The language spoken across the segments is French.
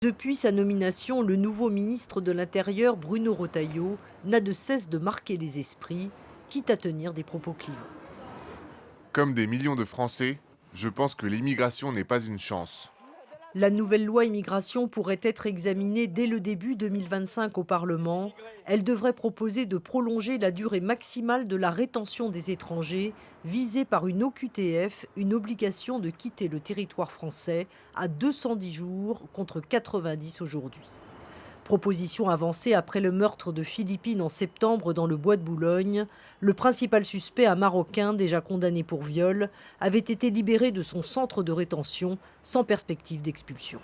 Depuis sa nomination, le nouveau ministre de l'Intérieur, Bruno Retailleau, n'a de cesse de marquer les esprits, quitte à tenir des propos clivants. Comme des millions de Français, je pense que l'immigration n'est pas une chance. La nouvelle loi immigration pourrait être examinée dès le début 2025 au Parlement. Elle devrait proposer de prolonger la durée maximale de la rétention des étrangers visés par une OQTF, une obligation de quitter le territoire français à 210 jours contre 90 aujourd'hui. Proposition avancée après le meurtre de Philippine en septembre dans le bois de Boulogne. Le principal suspect, un Marocain déjà condamné pour viol, avait été libéré de son centre de rétention sans perspective d'expulsion.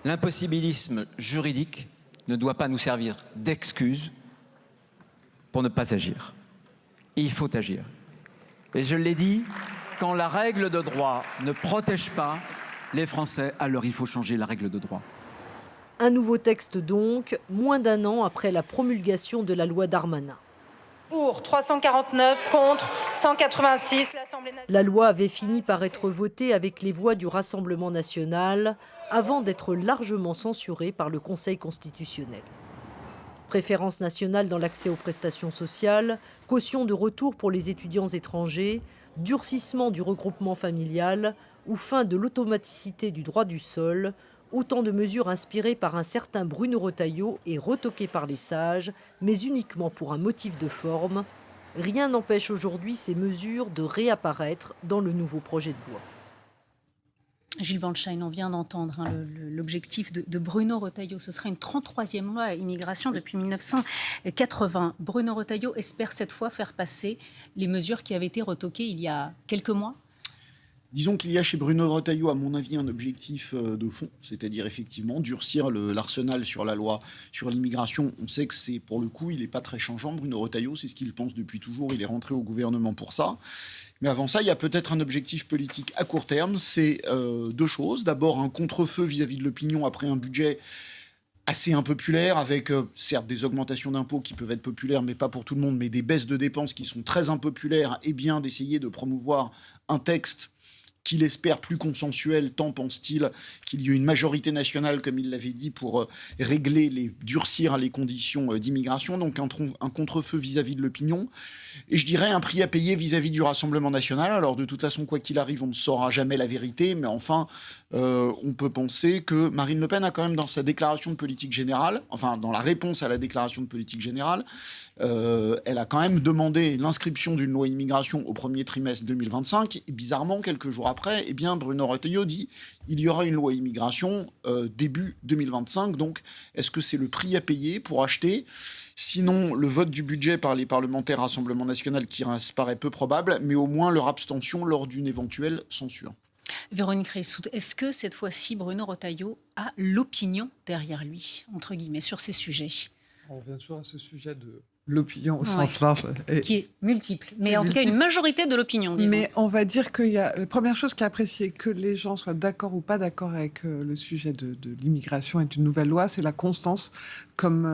L'impossibilisme juridique ne doit pas nous servir d'excuse pour ne pas agir. Il faut agir. Et je l'ai dit, quand la règle de droit ne protège pas les Français, alors il faut changer la règle de droit. Un nouveau texte donc, moins d'un an après la promulgation de la loi Darmanin. Pour 349, contre 186, l'Assemblée nationale. La loi avait fini par être votée avec les voix du Rassemblement national, avant d'être largement censurée par le Conseil constitutionnel. Préférence nationale dans l'accès aux prestations sociales, caution de retour pour les étudiants étrangers, durcissement du regroupement familial ou fin de l'automaticité du droit du sol, autant de mesures inspirées par un certain Bruno Retailleau et retoquées par les sages, mais uniquement pour un motif de forme. Rien n'empêche aujourd'hui ces mesures de réapparaître dans le nouveau projet de loi. Gilles Bansheim, on vient d'entendre l'objectif de Bruno Retailleau. Ce sera une 33e loi immigration depuis 1980. Bruno Retailleau espère cette fois faire passer les mesures qui avaient été retoquées il y a quelques mois. Disons qu'il y a chez Bruno Retailleau, à mon avis, un objectif de fond, c'est-à-dire effectivement durcir l'arsenal sur la loi sur l'immigration. On sait que c'est, pour le coup, il n'est pas très changeant, Bruno Retailleau, c'est ce qu'il pense depuis toujours, il est rentré au gouvernement pour ça. Mais avant ça, il y a peut-être un objectif politique à court terme, c'est deux choses. D'abord, un contre-feu vis-à-vis de l'opinion après un budget assez impopulaire, avec certes des augmentations d'impôts qui peuvent être populaires, mais pas pour tout le monde, mais des baisses de dépenses qui sont très impopulaires, et bien d'essayer de promouvoir un texte qu'il espère plus consensuel, tant pense-t-il qu'il y ait une majorité nationale, comme il l'avait dit, pour durcir les conditions d'immigration, donc un contre-feu vis-à-vis de l'opinion, et je dirais un prix à payer vis-à-vis du Rassemblement national. Alors de toute façon, quoi qu'il arrive, on ne saura jamais la vérité, mais enfin, on peut penser que Marine Le Pen a quand même dans sa déclaration de politique générale, enfin dans la réponse à la déclaration de politique générale, elle a quand même demandé l'inscription d'une loi immigration au premier trimestre 2025. Et bizarrement, quelques jours après, eh bien, Bruno Retailleau dit il y aura une loi immigration début 2025. Donc, est-ce que c'est le prix à payer pour acheter ? Sinon, le vote du budget par les parlementaires Rassemblement national qui paraît peu probable, mais au moins leur abstention lors d'une éventuelle censure. Véronique Reissout, est-ce que cette fois-ci, Bruno Retailleau a l'opinion derrière lui, entre guillemets, sur ces sujets ? On revient toujours à ce sujet de l'opinion au sens large. Qui est multiple, mais en tout cas une majorité de l'opinion, disons. Mais on va dire qu'il y a la première chose qui est appréciée, que les gens soient d'accord ou pas d'accord avec le sujet de l'immigration et d'une nouvelle loi, c'est la constance. Comme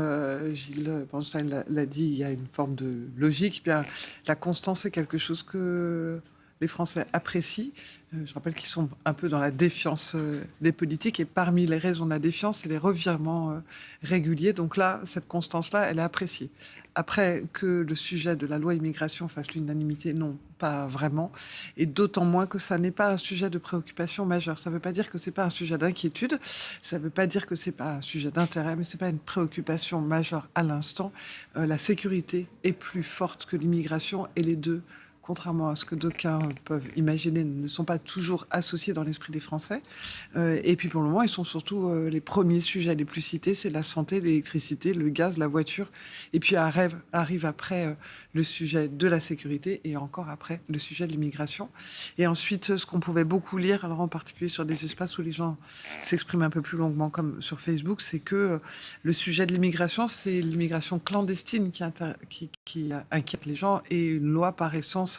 Gilles Bansheim l'a dit, il y a une forme de logique. Bien, la constance est quelque chose que les Français apprécient. Je rappelle qu'ils sont un peu dans la défiance des politiques, et parmi les raisons de la défiance, c'est les revirements réguliers. Donc là, cette constance-là, elle est appréciée. Après, que le sujet de la loi immigration fasse l'unanimité, non, pas vraiment. Et d'autant moins que ça n'est pas un sujet de préoccupation majeure. Ça ne veut pas dire que ce n'est pas un sujet d'inquiétude, ça ne veut pas dire que ce n'est pas un sujet d'intérêt, mais ce n'est pas une préoccupation majeure à l'instant. La sécurité est plus forte que l'immigration, et les deux, contrairement à ce que d'aucuns peuvent imaginer, ne sont pas toujours associés dans l'esprit des Français. Et puis pour le moment, ils sont surtout les premiers sujets les plus cités, c'est la santé, l'électricité, le gaz, la voiture. Et puis arrive après le sujet de la sécurité, et encore après le sujet de l'immigration. Et ensuite, ce qu'on pouvait beaucoup lire, alors en particulier sur des espaces où les gens s'expriment un peu plus longuement, comme sur Facebook, c'est que le sujet de l'immigration, c'est l'immigration clandestine qui inquiète les gens, et une loi par essence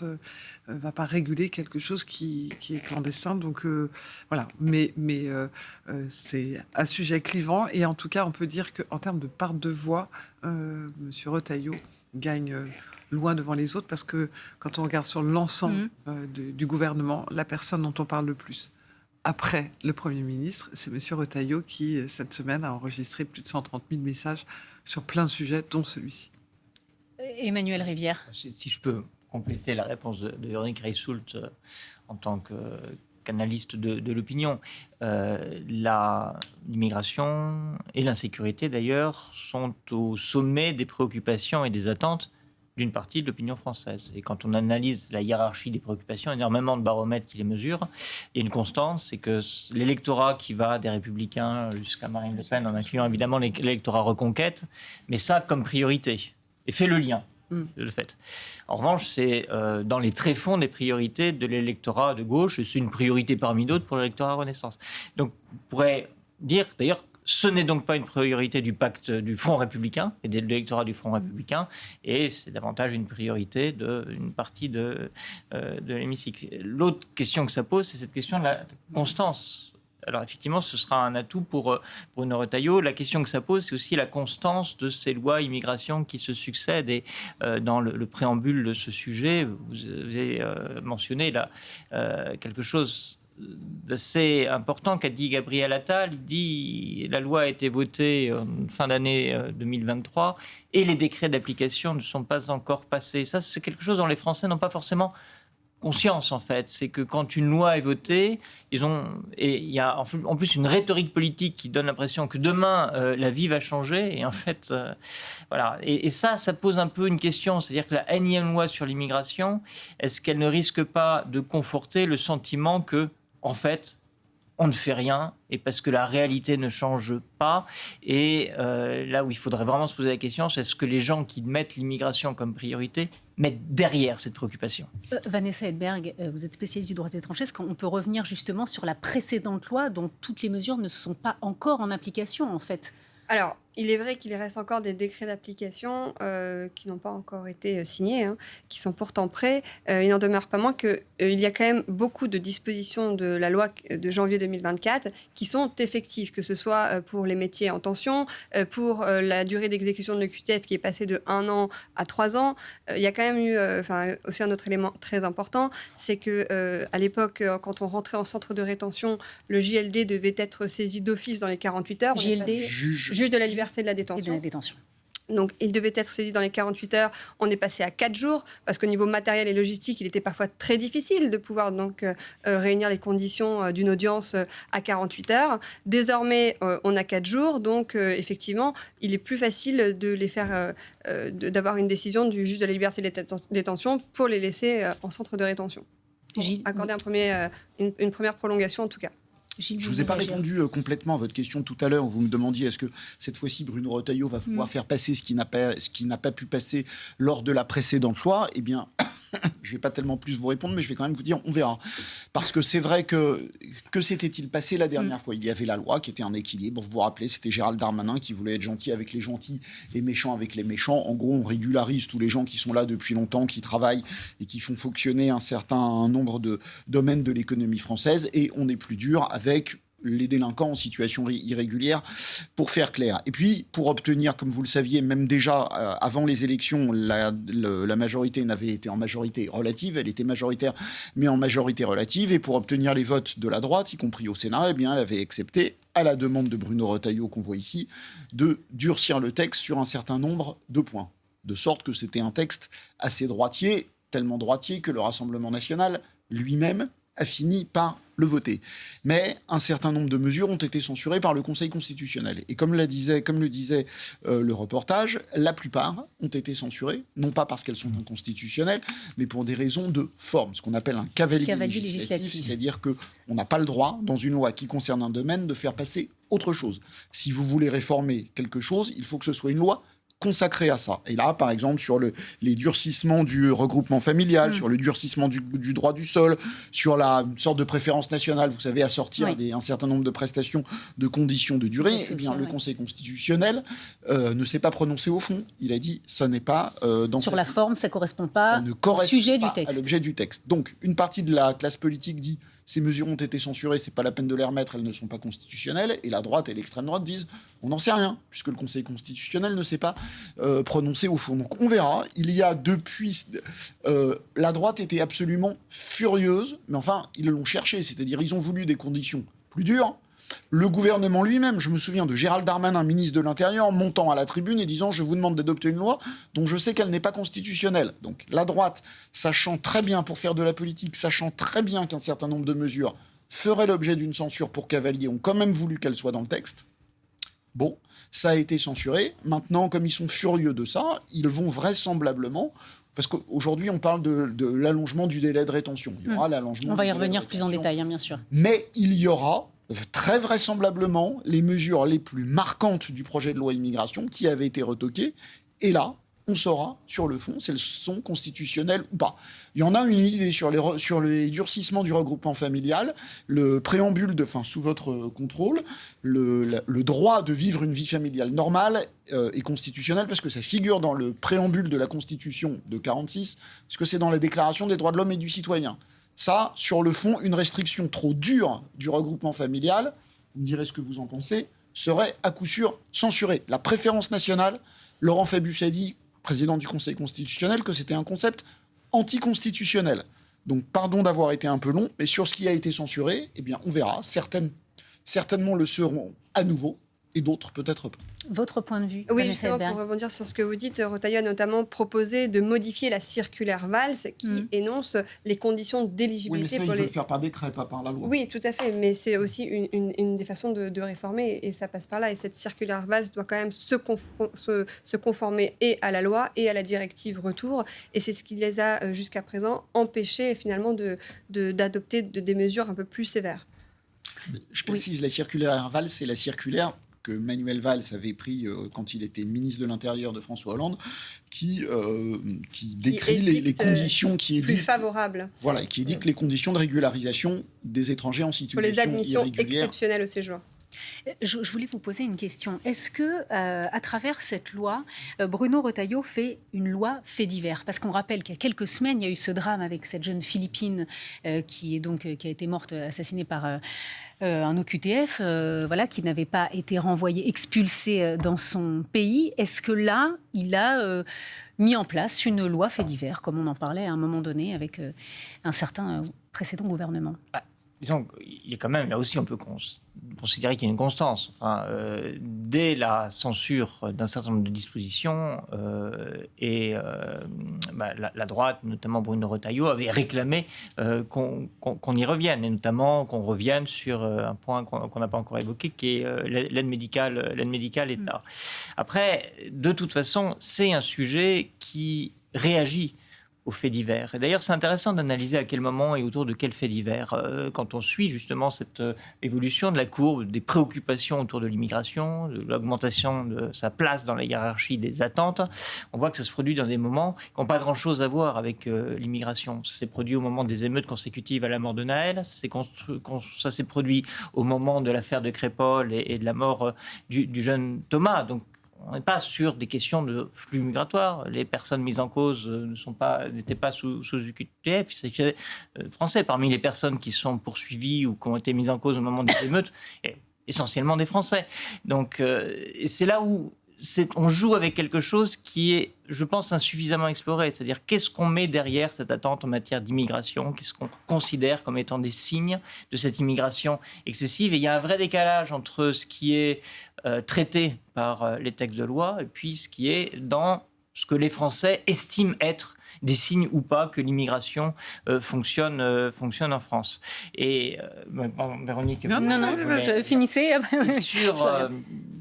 va pas réguler quelque chose qui est clandestin. Donc voilà, mais c'est un sujet clivant, et en tout cas on peut dire qu'en termes de part de voix, Monsieur Retailleau gagne loin devant les autres, parce que quand on regarde sur l'ensemble du gouvernement, la personne dont on parle le plus après le Premier ministre. C'est M. Retailleau qui, cette semaine, a enregistré plus de 130 000 messages sur plein de sujets, dont celui-ci. Emmanuel Rivière. Si je peux compléter la réponse de Véronique Reissoult en tant qu'analyste de l'opinion, l'immigration et l'insécurité, d'ailleurs, sont au sommet des préoccupations et des attentes d'une partie de l'opinion française. Et quand on analyse la hiérarchie des préoccupations, énormément de baromètres qui les mesurent, il y a une constante, c'est que l'électorat qui va des Républicains jusqu'à Marine Le Pen, en incluant évidemment l'électorat Reconquête, met ça comme priorité et fait le lien. De fait. En revanche, c'est dans les tréfonds des priorités de l'électorat de gauche, et c'est une priorité parmi d'autres pour l'électorat Renaissance. Donc, on pourrait dire, d'ailleurs, ce n'est donc pas une priorité du pacte du Front républicain et de l'électorat du Front républicain, et c'est davantage une priorité d'une partie de l'hémicycle. L'autre question que ça pose, c'est cette question de la constance. Alors effectivement, ce sera un atout pour Bruno Retailleau. La question que ça pose, c'est aussi la constance de ces lois immigration qui se succèdent. Et dans le préambule de ce sujet, vous avez mentionné là, quelque chose d'assez important qu'a dit Gabriel Attal. Il dit la loi a été votée en fin d'année 2023 et les décrets d'application ne sont pas encore passés. Ça, c'est quelque chose dont les Français n'ont pas forcément conscience, en fait. C'est que quand une loi est votée, il y a en plus une rhétorique politique qui donne l'impression que demain, la vie va changer. Et en fait, voilà. Et ça pose un peu une question. C'est-à-dire que la énième loi sur l'immigration, est-ce qu'elle ne risque pas de conforter le sentiment que, en fait, on ne fait rien, et parce que la réalité ne change pas. Et là où il faudrait vraiment se poser la question, c'est est-ce que les gens qui mettent l'immigration comme priorité mettent derrière cette préoccupation. Vanessa Hedberg, vous êtes spécialiste du droit étranger. Est-ce qu'on peut revenir justement sur la précédente loi dont toutes les mesures ne sont pas encore en application, en fait ? Alors, il est vrai qu'il reste encore des décrets d'application qui n'ont pas encore été signés, qui sont pourtant prêts. Il n'en demeure pas moins qu'il y a quand même beaucoup de dispositions de la loi de janvier 2024 qui sont effectives, que ce soit pour les métiers en tension, pour la durée d'exécution de l'EQTF qui est passée de 1 an à 3 ans. Il y a quand même eu aussi un autre élément très important, c'est qu'à l'époque, quand on rentrait en centre de rétention, le JLD devait être saisi d'office dans les 48 heures. JLD, juge de la liberté et de la détention. Et de la détention. Donc, il devait être saisi dans les 48 heures. On est passé à 4 jours parce qu'au niveau matériel et logistique, il était parfois très difficile de pouvoir donc réunir les conditions d'une audience à 48 heures. Désormais, on a 4 jours. Donc, effectivement, il est plus facile de les faire, d'avoir une décision du juge de la liberté et de la détention pour les laisser en centre de rétention. Gilles, accorder une première prolongation, en tout cas. Gilles, je ne vous ai pas répondu complètement à votre question tout à l'heure où vous me demandiez est-ce que cette fois-ci Bruno Retailleau va pouvoir faire passer ce qui n'a pas pu passer lors de la précédente loi. Eh bien, je ne vais pas tellement plus vous répondre, mais je vais quand même vous dire on verra. Parce que c'est vrai que s'était-il passé la dernière fois ? Il y avait la loi qui était un équilibre. Vous vous rappelez, c'était Gérald Darmanin qui voulait être gentil avec les gentils et méchant avec les méchants. En gros, on régularise tous les gens qui sont là depuis longtemps, qui travaillent et qui font fonctionner un certain nombre de domaines de l'économie française. Et on est plus dur avec les délinquants en situation irrégulière, pour faire clair. Et puis, pour obtenir, comme vous le saviez, même déjà avant les élections, la majorité n'avait été en majorité relative, elle était majoritaire, mais en majorité relative, et pour obtenir les votes de la droite, y compris au Sénat, eh bien, elle avait accepté, à la demande de Bruno Retailleau qu'on voit ici, de durcir le texte sur un certain nombre de points. De sorte que c'était un texte assez droitier, tellement droitier que le Rassemblement national lui-même a fini par le voter. Mais un certain nombre de mesures ont été censurées par le Conseil constitutionnel. Et comme le disait le reportage, la plupart ont été censurées, non pas parce qu'elles sont inconstitutionnelles, mais pour des raisons de forme, ce qu'on appelle un cavalier législatif. C'est-à-dire qu'on n'a pas le droit, dans une loi qui concerne un domaine, de faire passer autre chose. Si vous voulez réformer quelque chose, il faut que ce soit une loi consacré à ça. Et là, par exemple, sur les durcissements du regroupement familial, sur le durcissement du droit du sol, sur une sorte de préférence nationale, vous savez, assortir un certain nombre de prestations de conditions de durée, eh bien, le Conseil constitutionnel ne s'est pas prononcé au fond. Il a dit, ça n'est pas... sur la forme, ça ne correspond pas au sujet du texte. À l'objet du texte. Donc, une partie de la classe politique dit, ces mesures ont été censurées, c'est pas la peine de les remettre, elles ne sont pas constitutionnelles. Et la droite et l'extrême droite disent, on n'en sait rien, puisque le Conseil constitutionnel ne s'est pas prononcé au fond. Donc on verra. Il y a depuis... la droite était absolument furieuse, mais enfin, ils l'ont cherché, c'est-à-dire ils ont voulu des conditions plus dures. Le gouvernement lui-même, je me souviens de Gérald Darmanin, ministre de l'Intérieur, montant à la tribune et disant « Je vous demande d'adopter une loi dont je sais qu'elle n'est pas constitutionnelle ». Donc la droite, sachant très bien, pour faire de la politique, sachant très bien qu'un certain nombre de mesures feraient l'objet d'une censure pour cavalier, ont quand même voulu qu'elles soient dans le texte. Bon, ça a été censuré. Maintenant, comme ils sont furieux de ça, ils vont vraisemblablement... Parce qu'aujourd'hui, on parle de l'allongement du délai de rétention. Il y aura l'allongement. On va y revenir plus en détail, bien sûr. Mais il y aura... très vraisemblablement les mesures les plus marquantes du projet de loi immigration qui avaient été retoquées. Et là, on saura sur le fond si elles sont constitutionnelles ou pas. Il y en a une idée sur les durcissements du regroupement familial, le préambule sous votre contrôle, le droit de vivre une vie familiale normale est constitutionnel parce que ça figure dans le préambule de la Constitution de 1946, parce que c'est dans la Déclaration des droits de l'homme et du citoyen. Ça, sur le fond, une restriction trop dure du regroupement familial, vous me direz ce que vous en pensez, serait à coup sûr censurée. La préférence nationale, Laurent Fabius a dit, président du Conseil constitutionnel, que c'était un concept anticonstitutionnel. Donc, pardon d'avoir été un peu long, mais sur ce qui a été censuré, eh bien, on verra. Certainement le seront à nouveau, et d'autres peut-être pas. Votre point de vue, Oui, Vanessa justement, Hellberg. pour rebondir sur ce que vous dites, Retailleau a notamment proposé de modifier la circulaire Valls qui énonce les conditions Oui, mais d'éligibilité ça, il pour veut les... le faire par décret, pas par la loi. Oui, tout à fait, mais c'est aussi une des façons de réformer, et ça passe par là. Et cette circulaire Valls doit quand même se conformer et à la loi et à la directive retour, et c'est ce qui les a jusqu'à présent empêchés finalement d'adopter des mesures un peu plus sévères. Je précise, la circulaire Valls, c'est la circulaire que Manuel Valls avait pris quand il était ministre de l'Intérieur de François Hollande, qui décrit les conditions qui plus édictent... favorables. Voilà, et qui édicte les conditions de régularisation des étrangers en situation Pour les admissions irrégulière. exceptionnelles au séjour. Je voulais vous poser une question. Est-ce que, à travers cette loi, Bruno Retailleau fait une loi fait divers? Parce qu'on rappelle qu'il y a quelques semaines, il y a eu ce drame avec cette jeune Philippine qui a été morte, assassinée par un OQTF, qui n'avait pas été renvoyée, expulsée dans son pays. Est-ce que là, il a mis en place une loi fait divers, comme on en parlait à un moment donné avec un certain précédent gouvernement? Disons, il y a quand même, là aussi, on peut considérer qu'il y a une constance. Enfin, dès la censure d'un certain nombre de dispositions, la droite, notamment Bruno Retailleau, avait réclamé qu'on y revienne, et notamment qu'on revienne sur un point qu'on n'a pas encore évoqué, qui est l'aide médicale État. Après, de toute façon, c'est un sujet qui réagit aux faits divers. Et d'ailleurs, c'est intéressant d'analyser à quel moment et autour de quels faits divers. Quand on suit justement cette évolution de la courbe des préoccupations autour de l'immigration, de l'augmentation de sa place dans la hiérarchie des attentes, on voit que ça se produit dans des moments qui n'ont pas grand-chose à voir avec l'immigration. Ça s'est produit au moment des émeutes consécutives à la mort de Naël, ça s'est produit au moment de l'affaire de Crépol et de la mort du jeune Thomas. Donc, on n'est pas sur des questions de flux migratoires. Les personnes mises en cause n'étaient pas sous UQTF. C'est français. Parmi les personnes qui sont poursuivies ou qui ont été mises en cause au moment des émeutes, essentiellement des Français. Donc, et c'est là où on joue avec quelque chose qui est, je pense, insuffisamment exploré. C'est-à-dire, qu'est-ce qu'on met derrière cette attente en matière d'immigration? Qu'est-ce qu'on considère comme étant des signes de cette immigration excessive? Et il y a un vrai décalage entre ce qui est traité par les textes de loi et puis ce qui est dans ce que les Français estiment être des signes ou pas que l'immigration fonctionne en France. Et Véronique... Non, je finissais.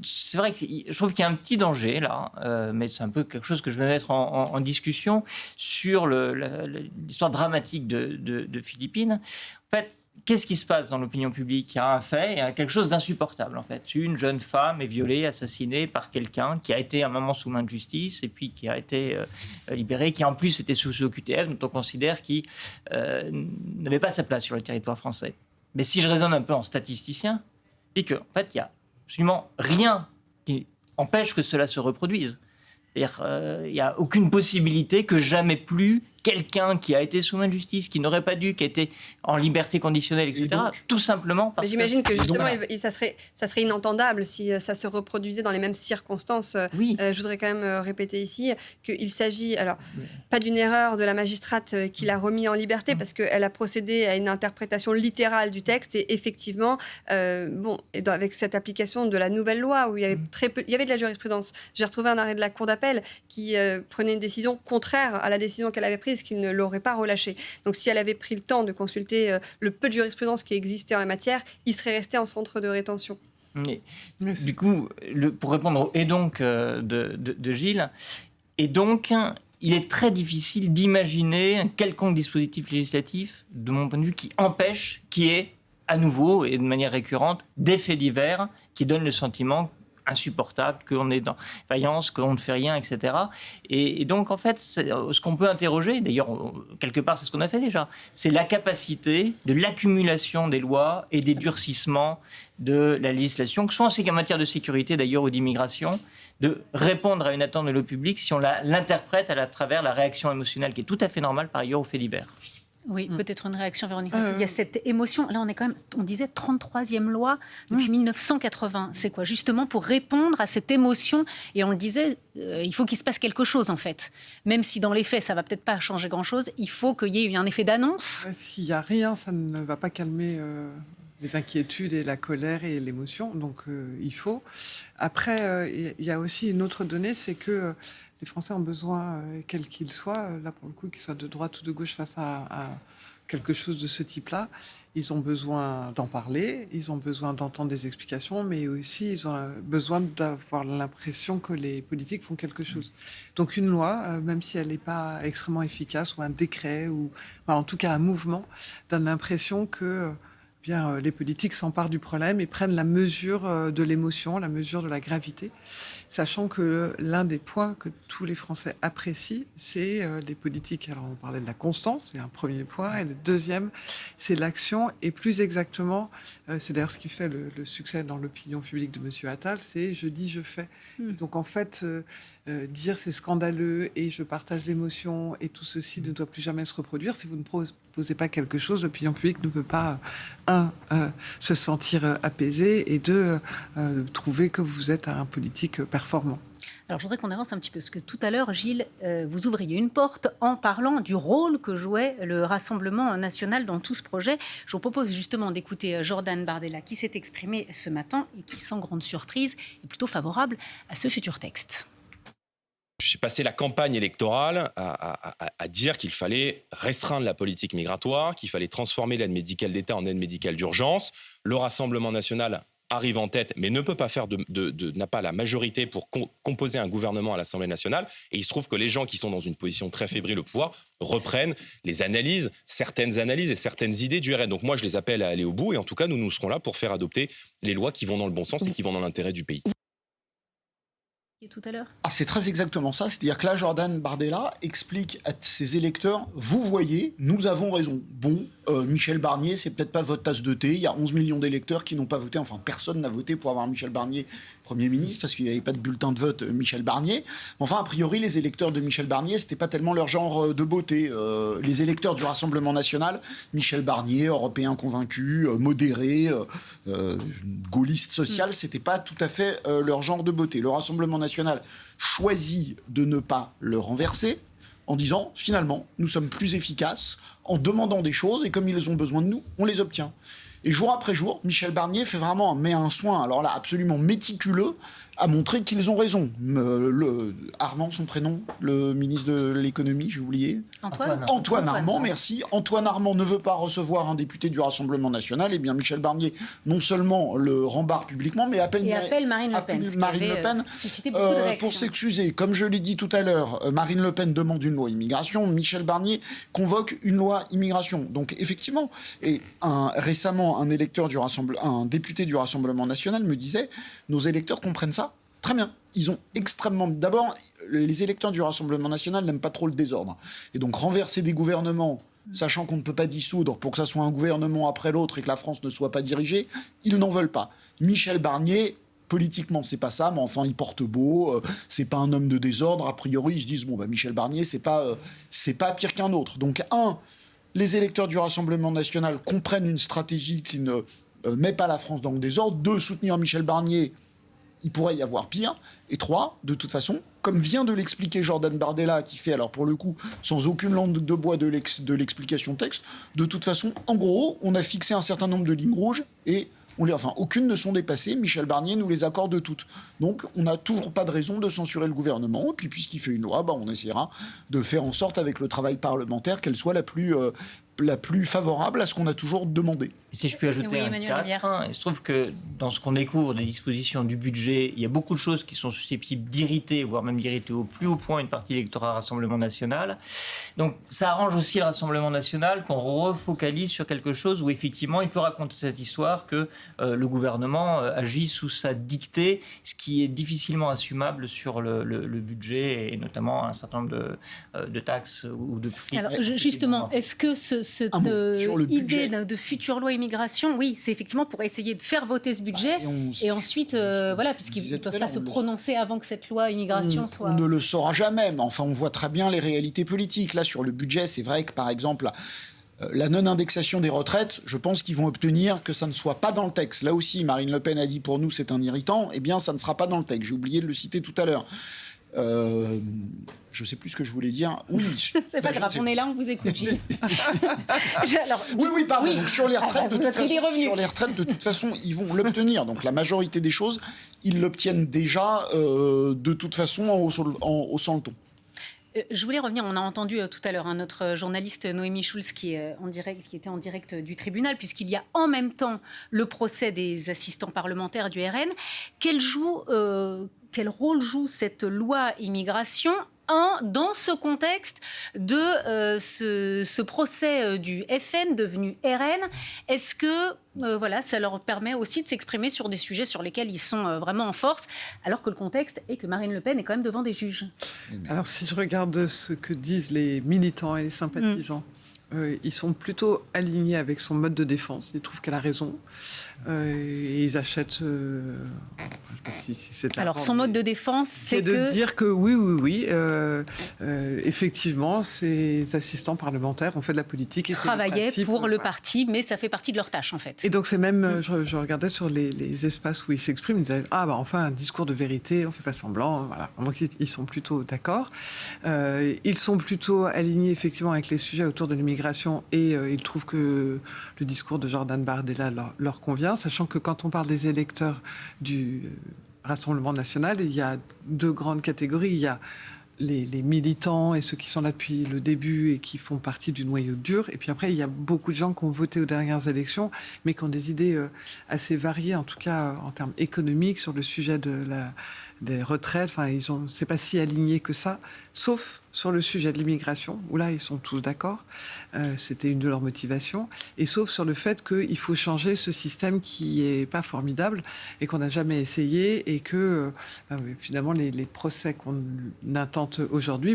C'est vrai que je trouve qu'il y a un petit danger là, mais c'est un peu quelque chose que je vais mettre en discussion sur l'histoire dramatique de Philippines. En fait, qu'est-ce qui se passe dans l'opinion publique? Il y a un fait, il y a quelque chose d'insupportable en fait. Une jeune femme est violée, assassinée par quelqu'un qui a été à un moment sous main de justice et puis qui a été libéré, qui en plus était sous OQTF, dont on considère qu'il n'avait pas sa place sur le territoire français. Mais si je raisonne un peu en statisticien, je dis qu'en fait, il n'y a absolument rien qui empêche que cela se reproduise. C'est-à-dire, il n'y a aucune possibilité que jamais plus quelqu'un qui a été sous main de justice, qui n'aurait pas dû, qui a été en liberté conditionnelle, etc. Tout simplement parce mais j'imagine que justement, donc, ça serait inentendable si ça se reproduisait dans les mêmes circonstances. Oui. Je voudrais quand même répéter ici qu'il s'agit, alors, pas d'une erreur de la magistrate qui l'a remis en liberté, parce qu'elle a procédé à une interprétation littérale du texte, et effectivement, avec cette application de la nouvelle loi, où il y avait il y avait de la jurisprudence. J'ai retrouvé un arrêt de la Cour d'appel qui prenait une décision contraire à la décision qu'elle avait prise, qu'il ne l'aurait pas relâchée. Donc si elle avait pris le temps de consulter le peu de jurisprudence qui existait en la matière, il serait resté en centre de rétention. Du coup, pour répondre au « et donc » de Gilles, et donc, il est très difficile d'imaginer un quelconque dispositif législatif, de mon point de vue, qui empêche qu'il y ait à nouveau et de manière récurrente des faits divers qui donnent le sentiment insupportable, qu'on est dans faïence, qu'on ne fait rien, etc. Et donc, en fait, ce qu'on peut interroger, d'ailleurs, quelque part, c'est ce qu'on a fait déjà, c'est la capacité de l'accumulation des lois et des durcissements de la législation, que ce soit en matière de sécurité, d'ailleurs, ou d'immigration, de répondre à une attente de l'opinion publique si on l'interprète à travers la réaction émotionnelle, qui est tout à fait normale, par ailleurs, aux faits divers. Oui, peut-être une réaction, Véronique. Il y a cette émotion. Là, on est quand même, on disait 33e loi depuis 1980. C'est quoi? Justement pour répondre à cette émotion. Et on le disait, il faut qu'il se passe quelque chose, en fait. Même si dans les faits, ça ne va peut-être pas changer grand-chose, il faut qu'il y ait eu un effet d'annonce. S'il n'y a rien, ça ne va pas calmer les inquiétudes et la colère et l'émotion. Donc, il faut. Après, il y a aussi une autre donnée, c'est que les Français ont besoin, quel qu'il soit, là pour le coup, qu'ils soient de droite ou de gauche face à quelque chose de ce type-là, ils ont besoin d'en parler, ils ont besoin d'entendre des explications, mais aussi ils ont besoin d'avoir l'impression que les politiques font quelque chose. Donc une loi, même si elle n'est pas extrêmement efficace, ou un décret, ou en tout cas un mouvement, donne l'impression que les politiques s'emparent du problème et prennent la mesure de l'émotion, la mesure de la gravité, sachant que l'un des points que tous les Français apprécient, c'est des politiques. Alors on parlait de la constance, c'est un premier point, et le deuxième, c'est l'action, et plus exactement, c'est d'ailleurs ce qui fait le succès dans l'opinion publique de M. Attal, c'est « je dis, je fais ». Donc en fait, dire c'est scandaleux et je partage l'émotion et tout ceci ne doit plus jamais se reproduire. Si vous ne proposez pas quelque chose, l'opinion publique ne peut pas, se sentir apaisée, et deux, trouver que vous êtes un politique performant. Alors, je voudrais qu'on avance un petit peu, parce que tout à l'heure, Gilles, vous ouvriez une porte en parlant du rôle que jouait le Rassemblement national dans tout ce projet. Je vous propose justement d'écouter Jordan Bardella, qui s'est exprimé ce matin et qui, sans grande surprise, est plutôt favorable à ce futur texte. J'ai passé la campagne électorale à dire qu'il fallait restreindre la politique migratoire, qu'il fallait transformer l'aide médicale d'État en aide médicale d'urgence. Le Rassemblement national arrive en tête, mais ne peut pas faire n'a pas la majorité pour composer un gouvernement à l'Assemblée nationale. Et il se trouve que les gens qui sont dans une position très fébrile au pouvoir reprennent les analyses, certaines analyses et certaines idées du RN. Donc moi, je les appelle à aller au bout. Et en tout cas, nous serons là pour faire adopter les lois qui vont dans le bon sens et qui vont dans l'intérêt du pays. Tout à l'heure. C'est très exactement ça. C'est-à-dire que là, Jordan Bardella explique à ses électeurs, vous voyez, nous avons raison. Bon, Michel Barnier, c'est peut-être pas votre tasse de thé. Il y a 11 millions d'électeurs qui n'ont pas voté. Enfin, personne n'a voté pour avoir Michel Barnier Premier ministre parce qu'il n'y avait pas de bulletin de vote Michel Barnier. Enfin, a priori, les électeurs de Michel Barnier, c'était pas tellement leur genre de beauté. Les électeurs du Rassemblement national, Michel Barnier, européen convaincu, modéré, gaulliste social, c'était pas tout à fait leur genre de beauté. Le Rassemblement national choisit de ne pas le renverser en disant, finalement, nous sommes plus efficaces en demandant des choses et comme ils ont besoin de nous, on les obtient. Et jour après jour, Michel Barnier met un soin, alors là, absolument méticuleux, à montrer qu'ils ont raison. Armand, son prénom, le ministre de l'économie, j'ai oublié. Antoine Armand, merci. Antoine Armand ne veut pas recevoir un député du Rassemblement national. Eh bien, Michel Barnier, non seulement le rembarre publiquement, mais appelle Marine Le Pen, suscité beaucoup de réactions. Pour s'excuser. Comme je l'ai dit tout à l'heure, Marine Le Pen demande une loi immigration. Michel Barnier convoque une loi immigration. Donc, effectivement, et récemment, un député du Rassemblement national me disait, nos électeurs comprennent ça très bien. Ils ont extrêmement... D'abord, les électeurs du Rassemblement national n'aiment pas trop le désordre. Et donc, renverser des gouvernements, sachant qu'on ne peut pas dissoudre pour que ça soit un gouvernement après l'autre et que la France ne soit pas dirigée, ils n'en veulent pas. Michel Barnier Politiquement, c'est pas ça, mais enfin, il porte beau, c'est pas un homme de désordre. A priori, ils se disent, Michel Barnier, c'est pas pire qu'un autre. Donc, les électeurs du Rassemblement national comprennent une stratégie qui ne met pas la France dans le désordre. 2, soutenir Michel Barnier, il pourrait y avoir pire. Et 3, de toute façon, comme vient de l'expliquer Jordan Bardella, qui fait, alors pour le coup, sans aucune langue de bois de l'explication texte, de toute façon, en gros, on a fixé un certain nombre de lignes rouges et aucune ne sont dépassées. Michel Barnier nous les accorde toutes. Donc, on n'a toujours pas de raison de censurer le gouvernement. Et puis, puisqu'il fait une loi, on essaiera de faire en sorte, avec le travail parlementaire, qu'elle soit la plus favorable à ce qu'on a toujours demandé. Si je puis ajouter un cadre, il se trouve que dans ce qu'on découvre des dispositions du budget, il y a beaucoup de choses qui sont susceptibles d'irriter, voire même d'irriter au plus haut point une partie de l'électorat Rassemblement national. Donc ça arrange aussi le Rassemblement national qu'on refocalise sur quelque chose où effectivement il peut raconter cette histoire que le gouvernement agit sous sa dictée, ce qui est difficilement assumable sur le budget et notamment un certain nombre de taxes ou de prix. Alors justement, est-ce que cette idée de future loi immigration, oui, c'est effectivement pour essayer de faire voter ce budget et ensuite, puisqu'ils ne peuvent pas se prononcer avant que cette loi immigration soit... On ne le saura jamais, mais enfin, on voit très bien les réalités politiques. Là, sur le budget, c'est vrai que, par exemple, la non-indexation des retraites, je pense qu'ils vont obtenir que ça ne soit pas dans le texte. Là aussi, Marine Le Pen a dit pour nous c'est un irritant, eh bien, ça ne sera pas dans le texte. J'ai oublié de le citer tout à l'heure. Je ne sais plus ce que je voulais dire. Oui, c'est pas grave, on est là, on vous écoute, Gilles. Pardon. Donc sur les retraites, de toute façon, ils vont l'obtenir. Donc la majorité des choses, ils l'obtiennent déjà de toute façon en haussant le ton. Je voulais revenir, on a entendu tout à l'heure notre journaliste Noémie Schulz qui était en direct du tribunal, puisqu'il y a en même temps le procès des assistants parlementaires du RN. Quel rôle joue cette loi immigration dans ce contexte de ce procès du FN devenu RN? Est-ce que ça leur permet aussi de s'exprimer sur des sujets sur lesquels ils sont vraiment en force, alors que le contexte est que Marine Le Pen est quand même devant des juges? Alors si je regarde ce que disent les militants et les sympathisants, ils sont plutôt alignés avec son mode de défense. Ils trouvent qu'elle a raison. Et ils achètent... Alors, son mode de défense, c'est de dire que oui, effectivement, ces assistants parlementaires ont fait de la politique. Et travaillaient pour le parti, mais ça fait partie de leur tâche, en fait. Et donc, c'est même... Je regardais sur les espaces où ils s'expriment, ils disaient « Ah, enfin, un discours de vérité, on ne fait pas semblant. » Voilà. Donc, ils sont plutôt d'accord. Ils sont plutôt alignés, effectivement, avec les sujets autour de l'immigration et ils trouvent que le discours de Jordan Bardella leur convient, sachant que quand on parle des électeurs du Rassemblement national, il y a 2 grandes catégories. Il y a les militants et ceux qui sont là depuis le début et qui font partie du noyau dur. Et puis après, il y a beaucoup de gens qui ont voté aux dernières élections, mais qui ont des idées assez variées, en tout cas en termes économiques, sur le sujet des retraites. Enfin, c'est pas si aligné que ça, sauf sur le sujet de l'immigration, où là, ils sont tous d'accord. C'était une de leurs motivations. Et sauf sur le fait qu'il faut changer ce système qui n'est pas formidable et qu'on n'a jamais essayé et que, finalement, les procès qu'on intente aujourd'hui,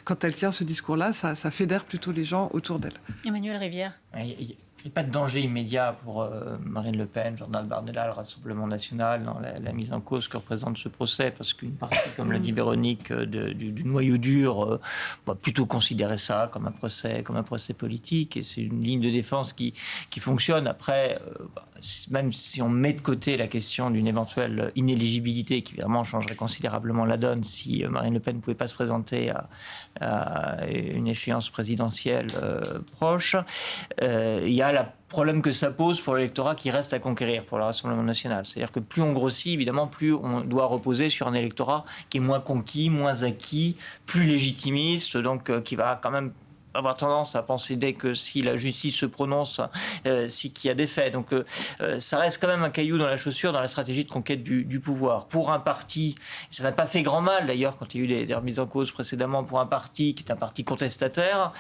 quand elle tient ce discours-là, ça fédère plutôt les gens autour d'elle. Emmanuel Rivière. Il n'y a pas de danger immédiat pour Marine Le Pen, Jordan Bardella, le Rassemblement national, dans la mise en cause que représente ce procès, parce qu'une partie, comme l'a dit Véronique, du noyau dur va plutôt considérer ça comme un procès politique, et c'est une ligne de défense qui fonctionne. Après, même si on met de côté la question d'une éventuelle inéligibilité, qui évidemment changerait considérablement la donne si Marine Le Pen ne pouvait pas se présenter à une échéance présidentielle proche, il y a le problème que ça pose pour l'électorat qui reste à conquérir pour le Rassemblement national. C'est-à-dire que plus on grossit, évidemment, plus on doit reposer sur un électorat qui est moins conquis, moins acquis, plus légitimiste, donc qui va quand même avoir tendance à penser dès que si la justice se prononce, qu'il y a des faits. Donc ça reste quand même un caillou dans la chaussure dans la stratégie de conquête du pouvoir. Pour un parti, ça n'a pas fait grand mal d'ailleurs quand il y a eu des remises en cause précédemment, pour un parti qui est un parti contestataire,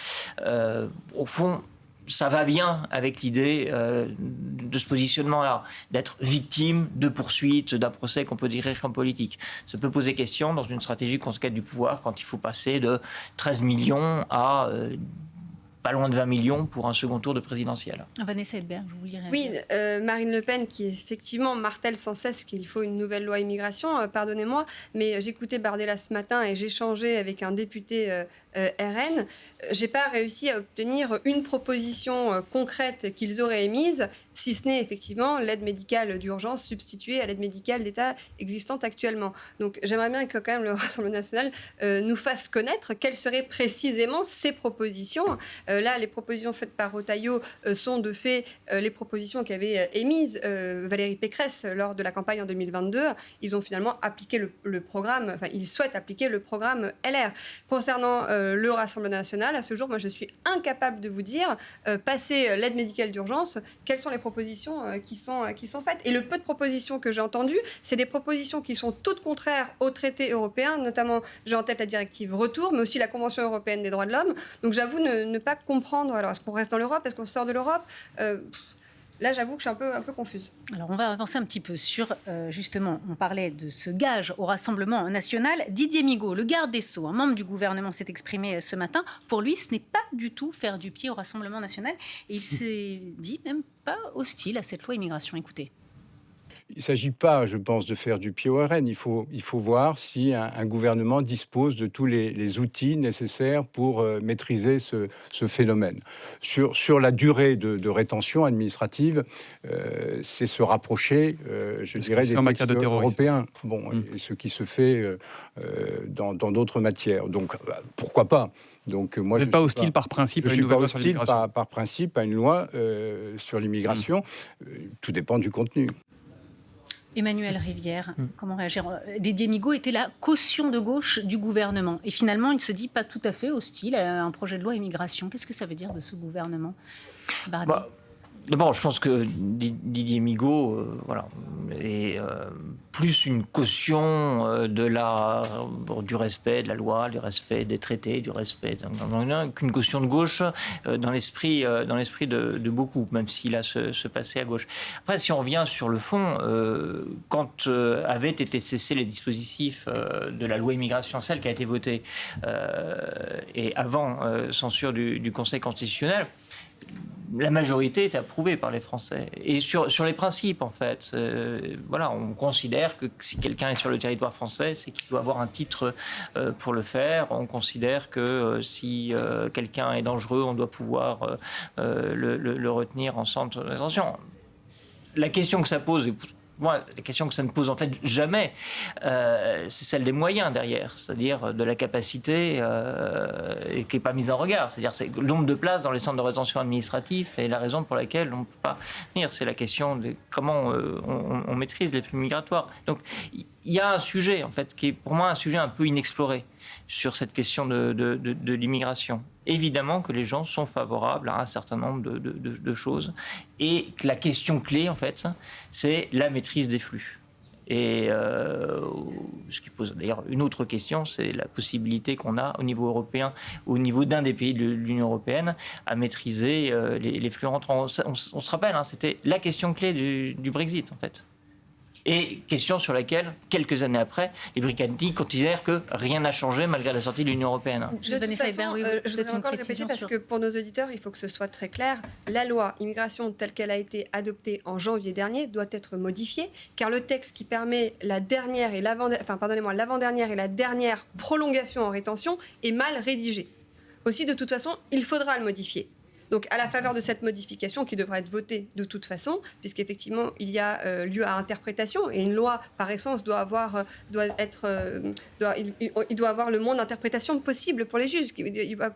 au fond, ça va bien avec l'idée de ce positionnement-là, d'être victime de poursuites, d'un procès qu'on peut décrire comme politique. Ça peut poser question dans une stratégie de conquête du pouvoir quand il faut passer de 13 millions à pas loin de 20 millions pour un second tour de présidentielle. Vanessa Edberg, je voulais réagir. Oui, Marine Le Pen qui effectivement martèle sans cesse qu'il faut une nouvelle loi immigration, pardonnez-moi, mais j'écoutais Bardella ce matin et j'échangeais avec un député RN. J'ai pas réussi à obtenir une proposition concrète qu'ils auraient émise, si ce n'est effectivement l'aide médicale d'urgence substituée à l'aide médicale d'État existante actuellement. Donc j'aimerais bien que quand même le Rassemblement national nous fasse connaître quelles seraient précisément ces propositions. Là, les propositions faites par Retailleau sont de fait les propositions qu'avait émises Valérie Pécresse lors de la campagne en 2022. Ils ont finalement appliqué le programme, enfin ils souhaitent appliquer le programme LR. Concernant le Rassemblement national, à ce jour, moi je suis incapable de vous dire, passer l'aide médicale d'urgence, quelles sont les propositions qui sont faites. Et le peu de propositions que j'ai entendues, c'est des propositions qui sont toutes contraires aux traités européens, notamment j'ai en tête la directive Retour, mais aussi la Convention européenne des droits de l'homme. Donc j'avoue ne pas comprendre, alors est-ce qu'on reste dans l'Europe, est-ce qu'on sort de l'Europe Là, j'avoue que je suis un peu confuse. Alors, on va avancer un petit peu sur, justement, on parlait de ce gage au Rassemblement national. Didier Migaud, le garde des Sceaux, un membre du gouvernement, s'est exprimé ce matin. Pour lui, ce n'est pas du tout faire du pied au Rassemblement national. Et il s'est dit même pas hostile à cette loi immigration. Écoutez. Il ne s'agit pas, je pense, de faire du pied au RN. Il faut voir si un gouvernement dispose de tous les outils nécessaires pour maîtriser ce phénomène. Sur la durée de rétention administrative, c'est se rapprocher, je dirais, des textes européens. Bon, et ce qui se fait dans d'autres matières. Donc, pourquoi pas ? Donc, moi, vous n'êtes pas hostile par principe à une nouvelle loi sur l'immigration ? Je ne suis pas hostile par principe à une loi sur l'immigration. Tout dépend du contenu. Emmanuel Rivière, comment réagir ? Didier Migaud était la caution de gauche du gouvernement. Et finalement, il ne se dit pas tout à fait hostile à un projet de loi immigration. Qu'est-ce que ça veut dire de ce gouvernement ? D'abord, je pense que Didier Migaud est plus une caution du respect de la loi, du respect des traités, du respect qu'une caution de gauche dans l'esprit de beaucoup, même s'il a ce passé à gauche. Après, si on revient sur le fond, quand avaient été cessés les dispositifs de la loi immigration, celle qui a été votée, et avant censure du Conseil constitutionnel, la majorité est approuvée par les Français. Et sur les principes, en fait, on considère que si quelqu'un est sur le territoire français, c'est qu'il doit avoir un titre pour le faire. On considère que si quelqu'un est dangereux, on doit pouvoir le retenir en centre de détention. La question que ça pose, moi, la question que ça ne pose en fait jamais, c'est celle des moyens derrière, c'est-à-dire de la capacité et qui n'est pas mise en regard. C'est-à-dire c'est le nombre de places dans les centres de rétention administratifs et la raison pour laquelle on ne peut pas venir. C'est la question de comment on maîtrise les flux migratoires. Donc il y a un sujet en fait qui est pour moi un sujet un peu inexploré sur cette question de l'immigration. Évidemment que les gens sont favorables à un certain nombre de choses et que la question clé, en fait, c'est la maîtrise des flux. Et ce qui pose d'ailleurs une autre question, c'est la possibilité qu'on a au niveau européen, au niveau d'un des pays de l'Union européenne, à maîtriser les flux rentrants. On se rappelle, c'était la question clé du Brexit, en fait. Et question sur laquelle, quelques années après, les Britanniques considèrent que rien n'a changé malgré la sortie de l'Union européenne. Je voudrais encore le répéter parce que pour nos auditeurs, il faut que ce soit très clair. La loi immigration telle qu'elle a été adoptée en janvier dernier doit être modifiée, car le texte qui permet l'avant-dernière et la dernière prolongation en rétention est mal rédigé. Aussi, de toute façon, il faudra le modifier. Donc, à la faveur de cette modification qui devra être votée de toute façon, puisqu'effectivement, il y a lieu à interprétation et une loi, par essence, doit avoir le monde d'interprétation possible pour les juges. Il va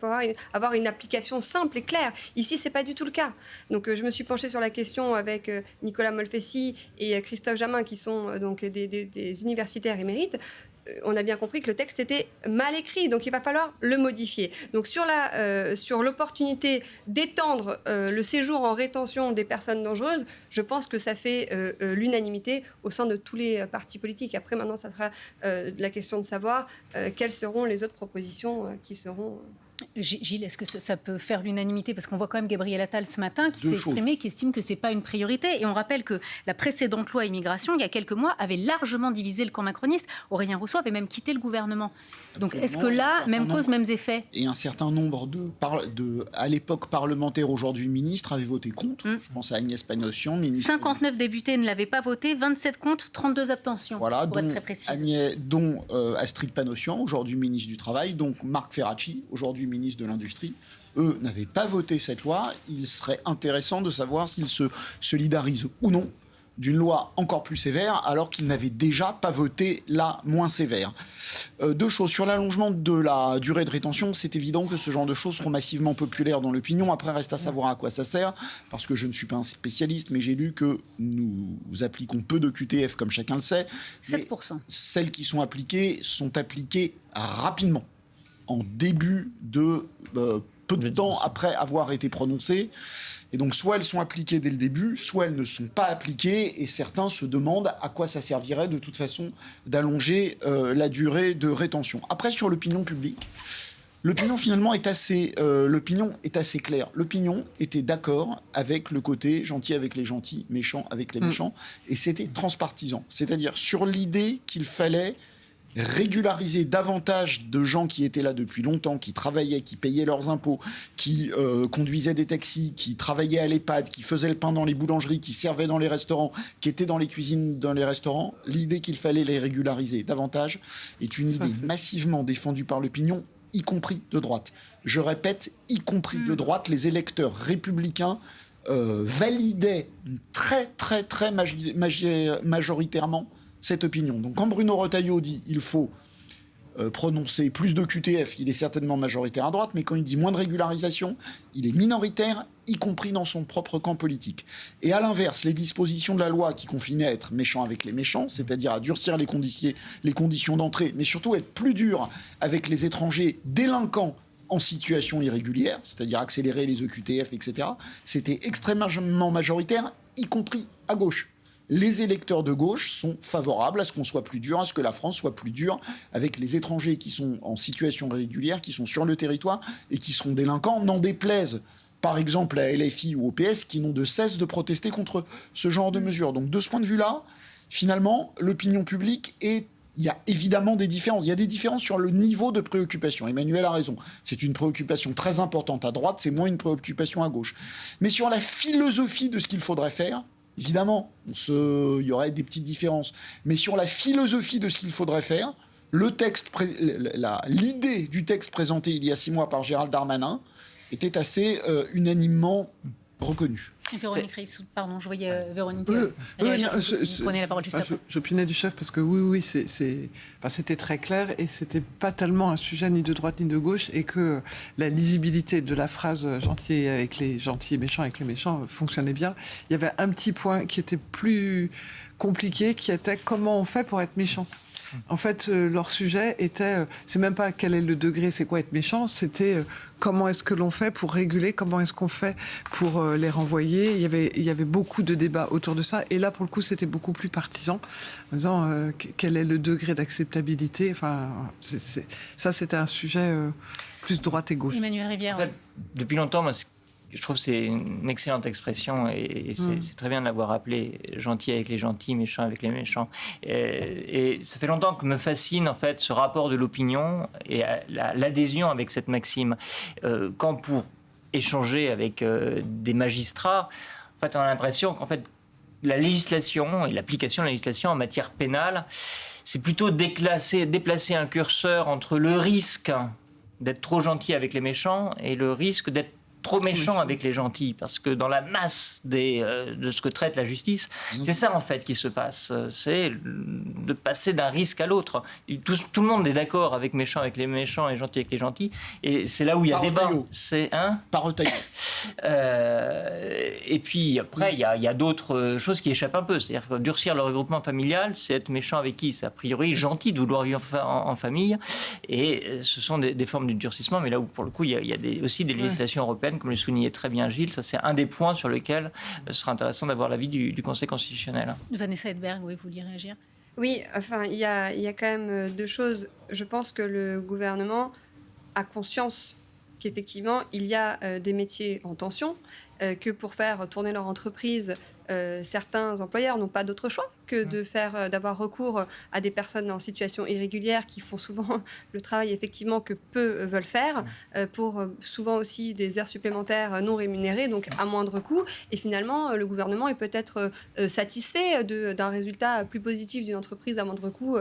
avoir une application simple et claire. Ici, c'est pas du tout le cas. Donc, je me suis penchée sur la question avec Nicolas Molfessis et Christophe Jamin, qui sont donc des universitaires émérites. On a bien compris que le texte était mal écrit, donc il va falloir le modifier. Donc sur l'opportunité d'étendre le séjour en rétention des personnes dangereuses, je pense que ça fait l'unanimité au sein de tous les partis politiques. Après, maintenant, ça sera la question de savoir quelles seront les autres propositions qui seront... Gilles, est-ce que ça peut faire l'unanimité? Parce qu'on voit quand même Gabriel Attal ce matin qui s'est exprimé, qui estime que ce n'est pas une priorité. Et on rappelle que la précédente loi immigration, il y a quelques mois, avait largement divisé le camp macroniste. Aurélien Rousseau avait même quitté le gouvernement. Donc est-ce que là, même cause, mêmes effets? Et un certain nombre à l'époque parlementaires, aujourd'hui ministres, avaient voté contre. Je pense à Agnès Panosian, ministre. 59 députés ne l'avaient pas voté, 27 contre, 32 abstentions, voilà, pour être très précis. Dont Astrid Panosyan, aujourd'hui ministre du Travail, donc Marc Ferracci, aujourd'hui ministre de l'Industrie. Eux n'avaient pas voté cette loi. Il serait intéressant de savoir s'ils se solidarisent ou non d'une loi encore plus sévère, alors qu'ils n'avaient déjà pas voté la moins sévère. Deux choses. Sur l'allongement de la durée de rétention, c'est évident que ce genre de choses seront massivement populaires dans l'opinion. Après, reste à savoir à quoi ça sert, parce que je ne suis pas un spécialiste, mais j'ai lu que nous appliquons peu de QTF, comme chacun le sait. 7%. Celles qui sont appliquées rapidement, en début de peu de temps après avoir été prononcées. Et donc, soit elles sont appliquées dès le début, soit elles ne sont pas appliquées, et certains se demandent à quoi ça servirait de toute façon d'allonger la durée de rétention. Après, sur l'opinion publique, l'opinion finalement est assez claire. L'opinion était d'accord avec le côté gentil avec les gentils, méchant avec les méchants, et c'était transpartisan. C'est-à-dire sur l'idée qu'il fallait régulariser davantage de gens qui étaient là depuis longtemps, qui travaillaient, qui payaient leurs impôts, qui conduisaient des taxis, qui travaillaient à l'EHPAD, qui faisaient le pain dans les boulangeries, qui servaient dans les restaurants, qui étaient dans les cuisines dans les restaurants. L'idée qu'il fallait les régulariser davantage est une idée massivement défendue par l'opinion, y compris de droite. Je répète, y compris de droite, les électeurs républicains validaient très, très, très majoritairement cette opinion. Donc quand Bruno Retailleau dit il faut prononcer plus de QTF, il est certainement majoritaire à droite, mais quand il dit moins de régularisation, il est minoritaire, y compris dans son propre camp politique. Et à l'inverse, les dispositions de la loi qui confinaient à être méchant avec les méchants, c'est-à-dire à durcir les conditions d'entrée, mais surtout être plus dur avec les étrangers délinquants en situation irrégulière, c'est-à-dire accélérer les EQTF, etc., c'était extrêmement majoritaire, y compris à gauche. Les électeurs de gauche sont favorables à ce qu'on soit plus dur, à ce que la France soit plus dure avec les étrangers qui sont en situation régulière, qui sont sur le territoire et qui seront délinquants, n'en déplaise par exemple à LFI ou au PS qui n'ont de cesse de protester contre ce genre de mesures. Donc de ce point de vue-là, finalement, l'opinion publique il y a évidemment des différences. Il y a des différences sur le niveau de préoccupation. Emmanuel a raison. C'est une préoccupation très importante à droite, c'est moins une préoccupation à gauche. Mais sur la philosophie de ce qu'il faudrait faire, évidemment, il y aurait des petites différences. Mais sur la philosophie de ce qu'il faudrait faire, l'idée du texte présenté il y a 6 mois par Gérald Darmanin était assez unanimement reconnue. Véronique Reissout, pardon, je voyais Véronique. Vous prenez la parole juste après. J'opinais du chef parce que oui, c'était très clair et c'était pas tellement un sujet ni de droite ni de gauche et que la lisibilité de la phrase gentil avec les gentils et méchants avec les méchants fonctionnait bien. Il y avait un petit point qui était plus compliqué qui était comment on fait pour être méchant. En fait, leur sujet était, c'est même pas quel est le degré, c'est quoi être méchant, c'était comment est-ce que l'on fait pour réguler, comment est-ce qu'on fait pour les renvoyer. Il y avait beaucoup de débats autour de ça, et là, pour le coup, c'était beaucoup plus partisan, en disant quel est le degré d'acceptabilité. Enfin, ça, c'était un sujet plus droite et gauche. Emmanuel Rivière. En fait, depuis longtemps, moi, je trouve que c'est une excellente expression et c'est très bien de l'avoir appelé gentil avec les gentils, méchant avec les méchants. Et ça fait longtemps que me fascine en fait ce rapport de l'opinion et l'adhésion avec cette maxime. Quand pour échanger avec des magistrats, en fait, on a l'impression qu'en fait la législation et l'application de la législation en matière pénale, c'est plutôt déplacer un curseur entre le risque d'être trop gentil avec les méchants et le risque d'être trop méchant avec les gentils, parce que dans la masse de ce que traite la justice, c'est ça en fait qui se passe, c'est de passer d'un risque à l'autre. Tout le monde est d'accord avec méchant avec les méchants et gentil avec les gentils, et c'est là où il y a débat. C'est par Retailleau. Et puis après, il y a d'autres choses qui échappent un peu, c'est-à-dire que durcir le regroupement familial, c'est être méchant avec qui? C'est a priori gentil de vouloir vivre en famille, et ce sont des formes de durcissement, mais là où pour le coup il y a aussi des législations européennes, comme le soulignait très bien Gilles, ça c'est un des points sur lesquels ce sera intéressant d'avoir l'avis du Conseil constitutionnel. Vanessa Edberg, oui, vous vouliez réagir? Oui, enfin, il y a quand même deux choses. Je pense que le gouvernement a conscience qu'effectivement, il y a des métiers en tension, que pour faire tourner leur entreprise, certains employeurs n'ont pas d'autre choix que d'avoir recours à des personnes en situation irrégulière qui font souvent le travail effectivement que peu veulent faire, pour souvent aussi des heures supplémentaires non rémunérées, donc à moindre coût. Et finalement, le gouvernement est peut-être satisfait d'un résultat plus positif d'une entreprise à moindre coût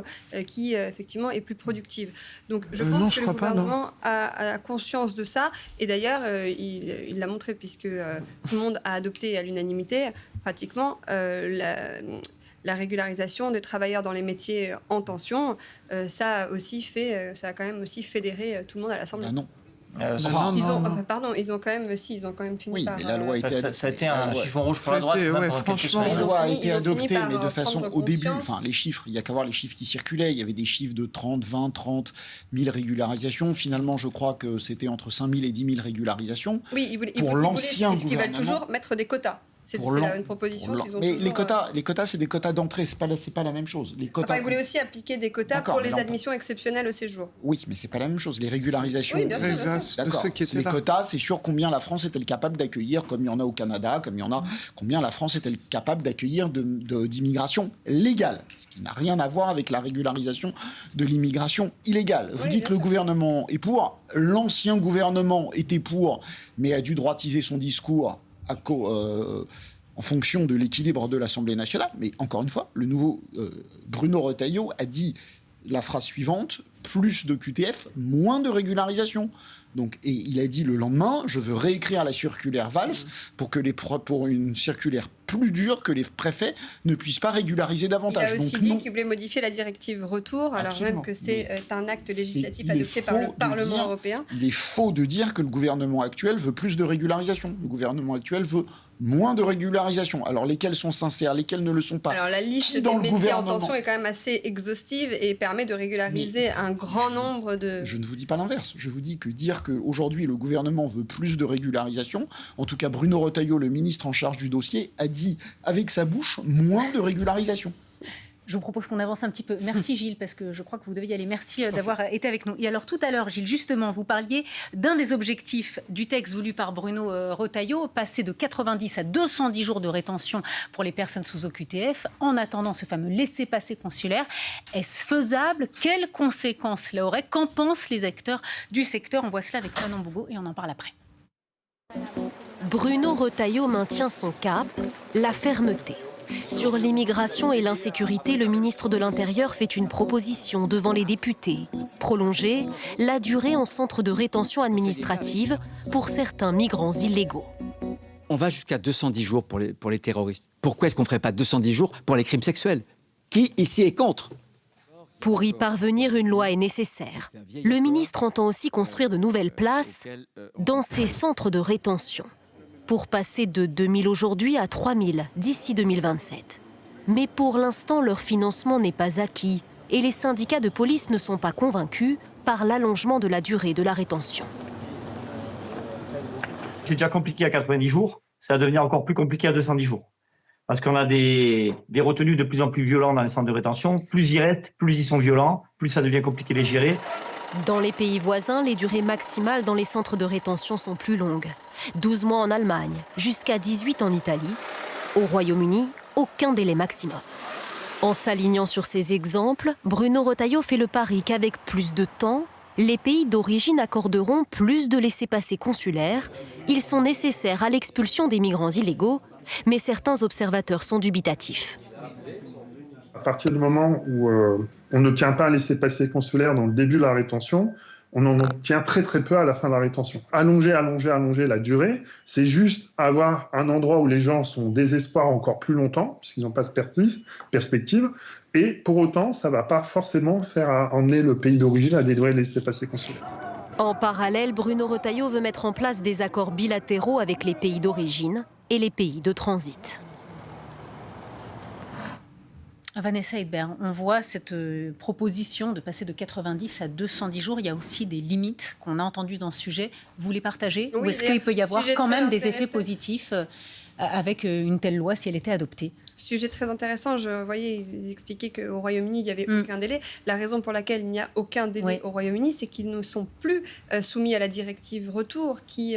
qui effectivement est plus productive. Donc je pense que le gouvernement a conscience de ça. Et d'ailleurs, il l'a montré puisque tout le monde a adopté à l'unanimité pratiquement la régularisation des travailleurs dans les métiers en tension. Ça a quand même aussi fédéré tout le monde à l'Assemblée. Non. Ils ont quand même fini oui, par... mais la loi a été adoptée. Ça a été un chiffon rouge pour la droite. Franchement, la loi a été adoptée, mais de façon au début, les chiffres, il n'y a qu'à voir les chiffres qui circulaient. Il y avait des chiffres de 30 000 régularisations. Finalement, je crois que c'était entre 5 000 et 10 000 régularisations. Oui, ils voulaient gouvernement. veulent toujours mettre des quotas. C'est une proposition qu'ils ont mais toujours... les quotas, c'est des quotas d'entrée, c'est pas la même chose. Les quotas, ils voulaient aussi appliquer des quotas pour les admissions exceptionnelles au séjour. Oui, mais c'est pas la même chose. Les régularisations... Oui, bien sûr. D'accord. Les quotas, c'est sur combien la France est-elle capable d'accueillir, comme il y en a au Canada, combien la France est-elle capable d'accueillir d'immigration légale, ce qui n'a rien à voir avec la régularisation de l'immigration illégale. Vous dites le gouvernement est pour, l'ancien gouvernement était pour, mais a dû droitiser son discours en fonction de l'équilibre de l'Assemblée nationale. Mais encore une fois, le nouveau Bruno Retailleau a dit la phrase suivante: plus de QTF, moins de régularisation. Donc, et il a dit le lendemain: je veux réécrire la circulaire Valls pour une circulaire plus dure, que les préfets ne puissent pas régulariser davantage. Il a aussi dit qu'il voulait modifier la directive retour, alors même que c'est un acte législatif adopté par le Parlement européen. Il est faux de dire que le gouvernement actuel veut plus de régularisation. Le gouvernement actuel veut moins de régularisation. Alors, lesquels sont sincères, lesquels ne le sont pas? Alors, la liste des métiers en tension est quand même assez exhaustive et permet de régulariser un grand nombre de... Je ne vous dis pas l'inverse. Je vous dis que dire qu'aujourd'hui, le gouvernement veut plus de régularisation, en tout cas, Bruno Retailleau, le ministre en charge du dossier, a dit avec sa bouche moins de régularisation. Je vous propose qu'on avance un petit peu. Merci Gilles, parce que je crois que vous deviez y aller. Merci d'avoir été avec nous. Et alors tout à l'heure, Gilles, justement, vous parliez d'un des objectifs du texte voulu par Bruno Retailleau, passer de 90 à 210 jours de rétention pour les personnes sous OQTF, en attendant ce fameux laissez-passer consulaire. Est-ce faisable? Quelles conséquences cela aurait? Qu'en pensent les acteurs du secteur? On voit cela avec Manon Bougot et on en parle après. Bruno Retailleau maintient son cap, la fermeté. Sur l'immigration et l'insécurité, le ministre de l'Intérieur fait une proposition devant les députés. Prolonger la durée en centre de rétention administrative pour certains migrants illégaux. On va jusqu'à 210 jours pour les terroristes. Pourquoi est-ce qu'on ne ferait pas 210 jours pour les crimes sexuels? Qui, ici, est contre? Pour y parvenir, une loi est nécessaire. Le ministre entend aussi construire de nouvelles places dans ces centres de rétention, pour passer de 2000 aujourd'hui à 3000 d'ici 2027. Mais pour l'instant, leur financement n'est pas acquis et les syndicats de police ne sont pas convaincus par l'allongement de la durée de la rétention. C'est déjà compliqué à 90 jours, ça va devenir encore plus compliqué à 210 jours. Parce qu'on a des retenus de plus en plus violents dans les centres de rétention. Plus ils restent, plus ils sont violents, plus ça devient compliqué de les gérer. Dans les pays voisins, les durées maximales dans les centres de rétention sont plus longues. 12 mois en Allemagne, jusqu'à 18 en Italie. Au Royaume-Uni, aucun délai maximum. En s'alignant sur ces exemples, Bruno Retailleau fait le pari qu'avec plus de temps, les pays d'origine accorderont plus de laissez-passer consulaires. Ils sont nécessaires à l'expulsion des migrants illégaux, mais certains observateurs sont dubitatifs. À partir du moment où on n'obtient pas un laissez-passer consulaire dans le début de la rétention, on en obtient très très peu à la fin de la rétention. Allonger la durée, c'est juste avoir un endroit où les gens sont désespoir encore plus longtemps, puisqu'ils n'ont pas de perspective, et pour autant, ça ne va pas forcément faire emmener le pays d'origine à délivrer le laissez-passer consulaire. En parallèle, Bruno Retailleau veut mettre en place des accords bilatéraux avec les pays d'origine et les pays de transit. Vanessa Hedberg, on voit cette proposition de passer de 90 à 210 jours. Il y a aussi des limites qu'on a entendues dans ce sujet. Vous les partagez? Oui, ou est-ce qu'il peut y avoir quand même des effets positifs avec une telle loi si elle était adoptée? Sujet très intéressant. Je voyais, ils expliquaient qu'au Royaume-Uni, il n'y avait aucun délai. La raison pour laquelle il n'y a aucun délai au Royaume-Uni, c'est qu'ils ne sont plus soumis à la directive retour qui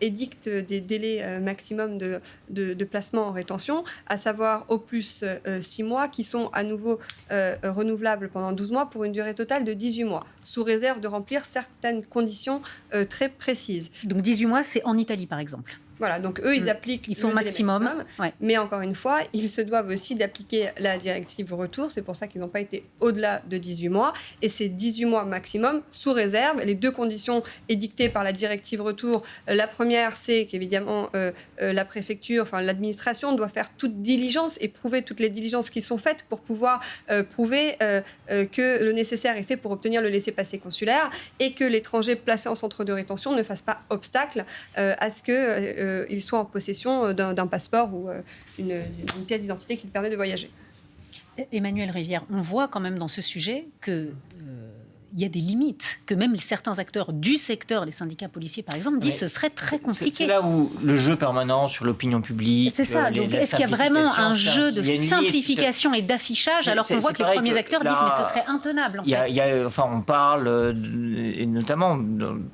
édicte des délais maximum de placement en rétention, à savoir au plus 6 mois, qui sont à nouveau renouvelables pendant 12 mois pour une durée totale de 18 mois, sous réserve de remplir certaines conditions très précises. Donc 18 mois, c'est en Italie, par exemple. Voilà, donc eux, ils appliquent... Ils sont maximum. Mais encore une fois, ils se doivent aussi d'appliquer la directive retour. C'est pour ça qu'ils n'ont pas été au-delà de 18 mois. Et c'est 18 mois maximum, sous réserve. Les 2 conditions édictées par la directive retour, la première, c'est qu'évidemment, la préfecture, enfin l'administration, doit faire toute diligence et prouver toutes les diligences qui sont faites pour pouvoir prouver que le nécessaire est fait pour obtenir le laissez-passer consulaire et que l'étranger placé en centre de rétention ne fasse pas obstacle à ce que il soit en possession d'un passeport ou une pièce d'identité qui lui permet de voyager. Emmanuel Rivière, on voit quand même dans ce sujet que il y a des limites, que même certains acteurs du secteur, les syndicats policiers par exemple, disent que ce serait très compliqué. C'est là où le jeu permanent sur l'opinion publique... C'est ça, donc est-ce qu'il y a vraiment un jeu de simplification et d'affichage alors qu'on voit que les premiers acteurs disent mais ce serait intenable en fait. Enfin, on parle, et notamment,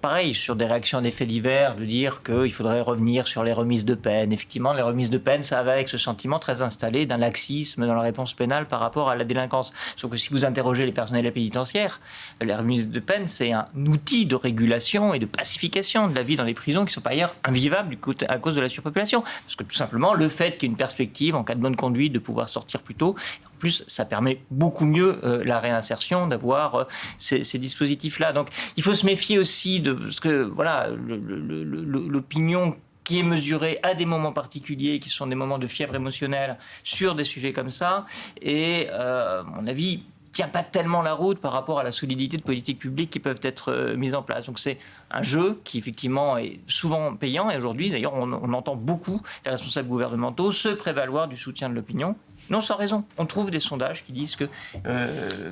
pareil, sur des réactions à des faits divers, de dire qu'il faudrait revenir sur les remises de peine. Effectivement, les remises de peine, ça va avec ce sentiment très installé d'un laxisme dans la réponse pénale par rapport à la délinquance. Sauf que si vous interrogez les personnels pénitentiaires, les remises de peine, c'est un outil de régulation et de pacification de la vie dans les prisons qui sont par ailleurs invivables à cause de la surpopulation. Parce que tout simplement, le fait qu'il y ait une perspective en cas de bonne conduite de pouvoir sortir plus tôt, en plus, ça permet beaucoup mieux la réinsertion d'avoir ces dispositifs-là. Donc, il faut se méfier aussi de parce que voilà, l'opinion qui est mesurée à des moments particuliers, qui sont des moments de fièvre émotionnelle sur des sujets comme ça, et à mon avis tient pas tellement la route par rapport à la solidité de politiques publiques qui peuvent être mises en place. Donc c'est un jeu qui effectivement est souvent payant, et aujourd'hui d'ailleurs on entend beaucoup les responsables gouvernementaux se prévaloir du soutien de l'opinion. Non, sans raison. On trouve des sondages qui disent que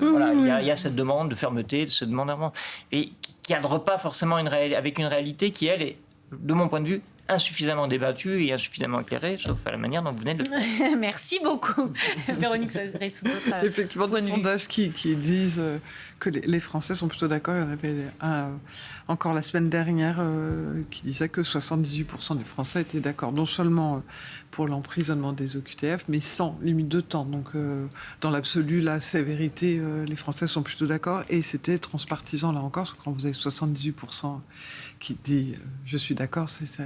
voilà, il y a cette demande de fermeté, de ce demandement, et qui ne cadre pas forcément avec une réalité qui, elle, est, de mon point de vue, insuffisamment débattue et insuffisamment éclairée, sauf à la manière dont vous venez de le faire. Merci beaucoup, Véronique Sazdré-Sous. Effectivement, des sondages qui disent que les Français sont plutôt d'accord. Il y en avait un encore la semaine dernière qui disait que 78% des Français étaient d'accord, non seulement pour l'emprisonnement des OQTF, mais sans limite de temps. Donc, dans l'absolu, la sévérité, les Français sont plutôt d'accord. Et c'était transpartisan, là encore, parce que quand vous avez 78% qui dit je suis d'accord, c'est ça.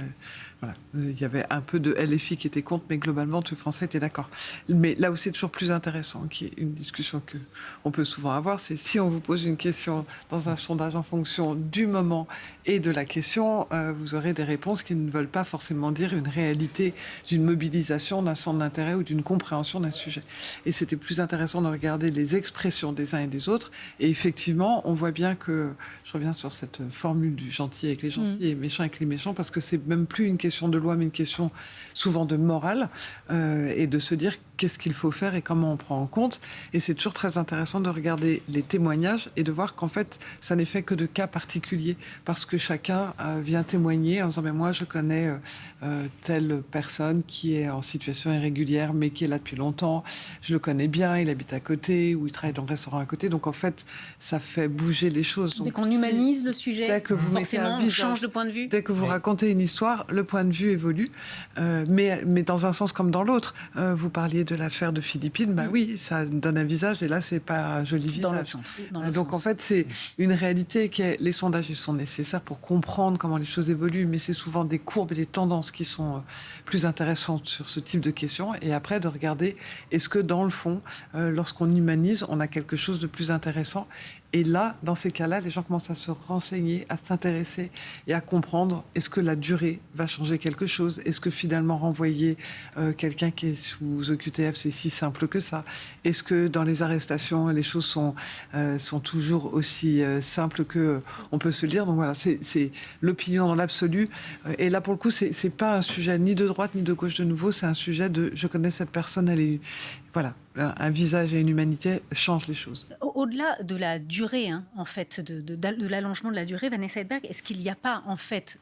Voilà. Il y avait un peu de LFI qui était contre, mais globalement, tous les Français étaient d'accord. Mais là où c'est toujours plus intéressant, qui est une discussion qu'on peut souvent avoir, c'est si on vous pose une question dans un sondage en fonction du moment et de la question, vous aurez des réponses qui ne veulent pas forcément dire une réalité d'une mobilisation, d'un centre d'intérêt ou d'une compréhension d'un sujet. Et c'était plus intéressant de regarder les expressions des uns et des autres. Et effectivement, on voit bien que, je reviens sur cette formule du gentil avec les gentils et méchant avec les méchants, parce que c'est même plus une question de loi, mais une question souvent de morale, et de se dire qu'est-ce qu'il faut faire et comment on prend en compte. Et c'est toujours très intéressant de regarder les témoignages et de voir qu'en fait, ça n'est fait que de cas particuliers, parce que chacun vient témoigner en disant mais moi je connais telle personne qui est en situation irrégulière mais qui est là depuis longtemps, je le connais bien, il habite à côté ou il travaille dans le restaurant à côté, donc en fait ça fait bouger les choses. Donc, dès qu'on humanise le sujet, dès que vous forcément on change de point de vue. Dès que vous racontez une histoire, le point de vue évolue, mais dans un sens comme dans l'autre. Vous parliez de l'affaire de Philippines, bah oui, ça donne un visage, et là c'est pas un joli visage. Dans l'autre sens. Donc en fait c'est une réalité qui est, les sondages ils sont nécessaires pour comprendre comment les choses évoluent, mais c'est souvent des courbes et des tendances qui sont plus intéressantes sur ce type de questions, et après de regarder est-ce que dans le fond, lorsqu'on humanise, on a quelque chose de plus intéressant. Et là, dans ces cas-là, les gens commencent à se renseigner, à s'intéresser et à comprendre, est-ce que la durée va changer quelque chose? Est-ce que finalement renvoyer quelqu'un qui est sous OQTF, c'est si simple que ça? Est-ce que dans les arrestations, les choses sont toujours aussi simples qu'on peut se le dire? Donc voilà, c'est l'opinion dans l'absolu. Et là, pour le coup, c'est pas un sujet ni de droite ni de gauche de nouveau, c'est un sujet de « je connais cette personne, elle est... » voilà, un visage et une humanité changent les choses. Au-delà de la durée, en fait, de l'allongement de la durée, Vanessa Hedberg, est-ce qu'il n'y a pas, en fait,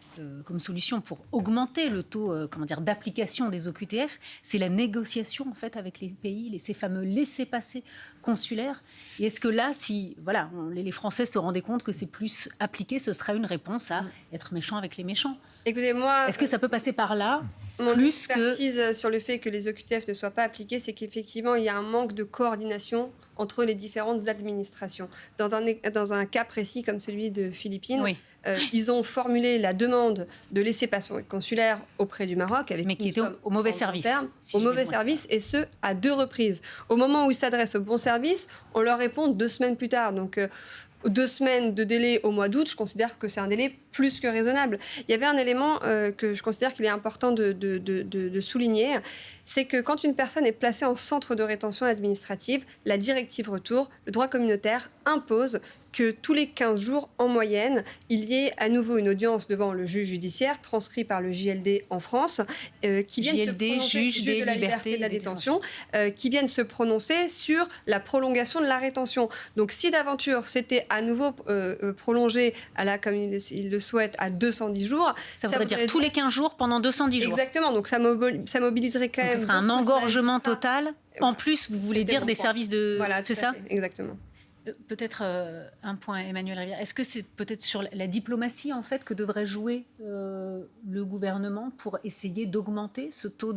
comme solution pour augmenter le taux, d'application des OQTF, c'est la négociation, en fait, avec les pays, ces fameux laissez-passer consulaires. Et est-ce que là, si, voilà, les Français se rendaient compte que c'est plus appliqué, ce serait une réponse à être méchant avec les méchants? Écoutez, moi, est-ce que ça peut passer par là? Mon expertise sur le fait que les OQTF ne soient pas appliqués, c'est qu'effectivement, il y a un manque de coordination entre les différentes administrations. Dans un cas précis comme celui de Philippines, ils ont formulé la demande de laissez-passer consulaire auprès du Maroc, mais qui était au mauvais service. Au mauvais service, et ce, à 2 reprises. Au moment où ils s'adressent au bon service, on leur répond 2 semaines plus tard. Donc, 2 semaines de délai au mois d'août, je considère que c'est un délai plus que raisonnable. Il y avait un élément que je considère qu'il est important de souligner, c'est que quand une personne est placée en centre de rétention administrative, la directive retour, le droit communautaire impose que tous les 15 jours, en moyenne, il y ait à nouveau une audience devant le juge judiciaire, transcrit par le JLD en France, qui vienne se prononcer, juge de la liberté et de la détention, qui viennent se prononcer sur la prolongation de la rétention. Donc si d'aventure c'était à nouveau prolongé, comme il le souhaite, à 210 jours... Ça voudrait dire tous les 15 jours pendant 210 jours. Exactement, donc ça mobiliserait quand même... Ce serait un engorgement total. En plus, vous voulez dire des services de... Voilà, c'est ça ? Exactement. Peut-être un point, Emmanuel Rivière. Est-ce que c'est peut-être sur la diplomatie, en fait, que devrait jouer le gouvernement pour essayer d'augmenter ce taux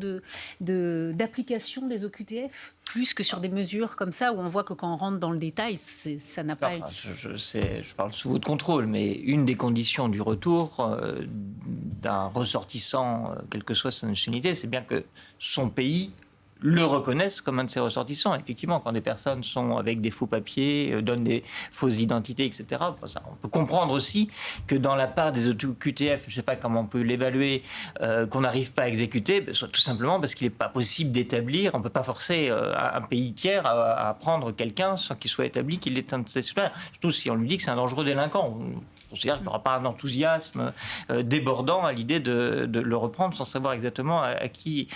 d'application des OQTF, plus que sur des mesures comme ça, où on voit que quand on rentre dans le détail, ça n'a pas... Enfin, je parle sous votre contrôle, mais une des conditions du retour d'un ressortissant, quelle que soit sa nationalité, c'est bien que son pays le reconnaissent comme un de ses ressortissants. Effectivement, quand des personnes sont avec des faux papiers, donnent des fausses identités, etc., on peut comprendre aussi que dans la part des OQTF, je ne sais pas comment on peut l'évaluer, qu'on n'arrive pas à exécuter, soit tout simplement parce qu'il n'est pas possible d'établir, on ne peut pas forcer un pays tiers à prendre quelqu'un sans qu'il soit établi qu'il est un de ses citoyens. Surtout si on lui dit que c'est un dangereux délinquant. On considère qu'il n'y aura pas un enthousiasme débordant à l'idée de le reprendre sans savoir exactement à qui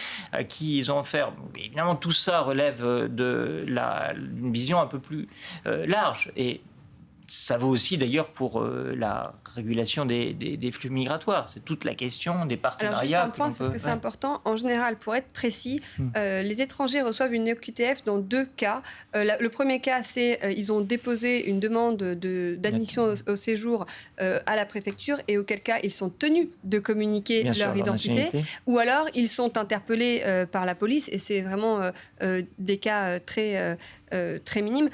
ils ont affaire. Évidemment, tout ça relève d'une vision un peu plus large. Et ça vaut aussi d'ailleurs pour la régulation des flux migratoires. C'est toute la question des partenariats. Alors juste un point, parce que c'est important. En général, pour être précis, les étrangers reçoivent une OQTF dans 2 cas. Le premier cas, c'est ils ont déposé une demande d'admission au séjour à la préfecture, et auquel cas ils sont tenus de communiquer leur identité. Ou alors ils sont interpellés par la police, et c'est vraiment des cas très minimes,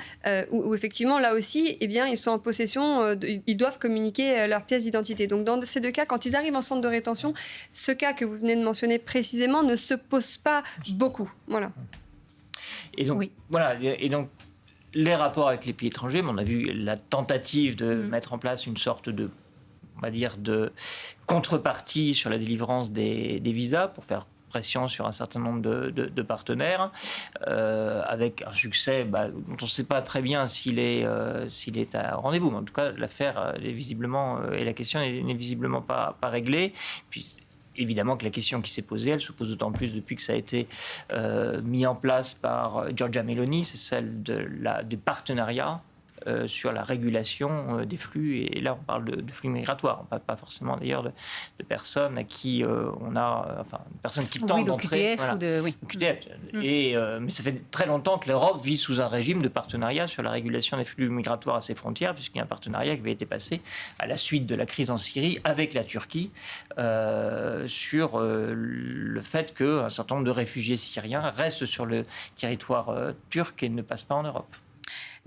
où effectivement, là aussi, eh bien, ils sont en possession, ils doivent communiquer leur pièce d'identité. Donc, dans ces 2 cas, quand ils arrivent en centre de rétention, ce cas que vous venez de mentionner précisément ne se pose pas beaucoup. Voilà. Et donc, et donc, les rapports avec les pays étrangers, on a vu la tentative de mettre en place une sorte de, on va dire, de contrepartie sur la délivrance des visas pour faire pression sur un certain nombre de partenaires, avec un succès dont on ne sait pas très bien s'il est à rendez-vous. Mais en tout cas, l'affaire est visiblement, et la question n'est visiblement pas réglée. Puis, évidemment que la question qui s'est posée, elle se pose d'autant plus depuis que ça a été mis en place par Giorgia Meloni, c'est celle du partenariat sur la régulation des flux, et là on parle de flux migratoires, on parle pas forcément d'ailleurs de personnes à qui on a, personnes qui tentent d'entrer, QTF. Mais ça fait très longtemps que l'Europe vit sous un régime de partenariat sur la régulation des flux migratoires à ses frontières, puisqu'il y a un partenariat qui avait été passé à la suite de la crise en Syrie avec la Turquie sur le fait qu'un certain nombre de réfugiés syriens restent sur le territoire turc et ne passent pas en Europe.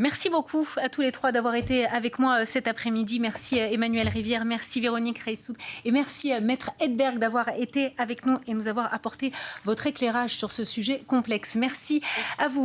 Merci beaucoup à tous les 3 d'avoir été avec moi cet après-midi. Merci Emmanuel Rivière, merci Véronique Reissoud, et merci Maître Hedberg d'avoir été avec nous et nous avoir apporté votre éclairage sur ce sujet complexe. Merci à vous.